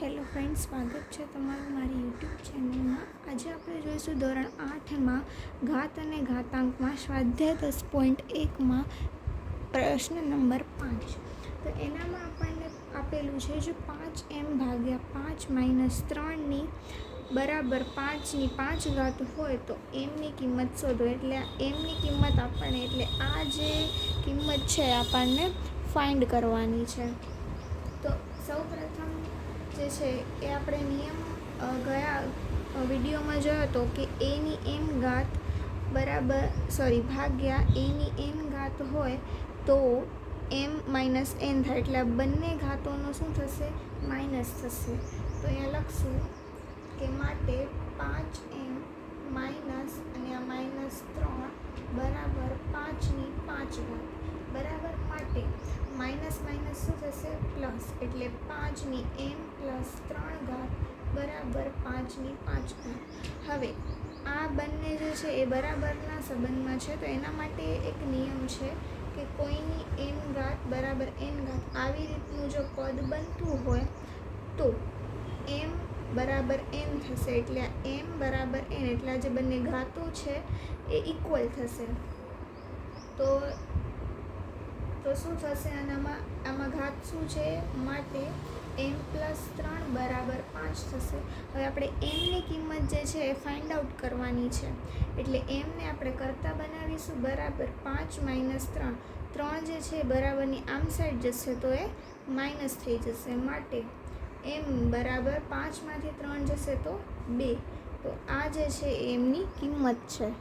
Hello friends, સ્વાગત છે તમારું મારી યુટ્યુબ ચેનલમાં. આજે આપણે જોઈશું ધોરણ 8માં ઘાત અને ઘાતાંકમાં સ્વાધ્યાય 10.1માં પ્રશ્ન નંબર 5. તો એનામાં આપણને આપેલું છે જો 5m ભાગ્યા 5 - 3 બરાબર 5 ની 5 ઘાત હોય તો એમની કિંમત શોધો. એટલે એમની કિંમત આપણને એટલે આ જે કિંમત છે આપણને ફાઇન્ડ કરવાની છે. તો સૌપ્રથમ જે છે એ આપણે નિયમ ગયા વિડીયોમાં જોયો હતો કે એની એમ ઘાત ભાગ્યા એની એન ઘાત હોય તો m - n થાય. એટલે આ બંને ઘાતોનું શું થશે? માઇનસ થશે. તો અહીંયા લખશું કે માટે 5m માઇનસ અને આ -3 બરાબર 5 ની 5 ઘાત બરાબર. માટે માઇનસ માઇનસ શું થશે? પ્લસ. એટલે 5 ની m પ્લસ 3 ઘાત બરાબર 5 ની 5 ઘાત. હવે આ બંને જે છે એ બરાબરના સંબંધમાં છે. તો એના માટે એક નિયમ છે કે કોઈની m ઘાત બરાબર n ઘાત આવી રીતનું જો પદ બનતું હોય તો m બરાબર n થશે. એટલે m બરાબર n એટલે આ જે બંને ઘાતો છે એ ઇક્વલ થશે. તો શું થશે? આમાં ઘાત શું છે? માટે m પ્લસ 3 બરાબર 5 થશે. હવે આપણે mની કિંમત જે છે એ ફાઇન્ડ આઉટ કરવાની છે. એટલે એમને આપણે કરતા બનાવીશું બરાબર 5 - 3. 3 જે છે બરાબરની આમ સાઈડ જશે તો એ માઇનસ થઈ જશે. માટે m બરાબર 5 માંથી 3 જશે તો 2. તો આ જે છે એમની કિંમત છે.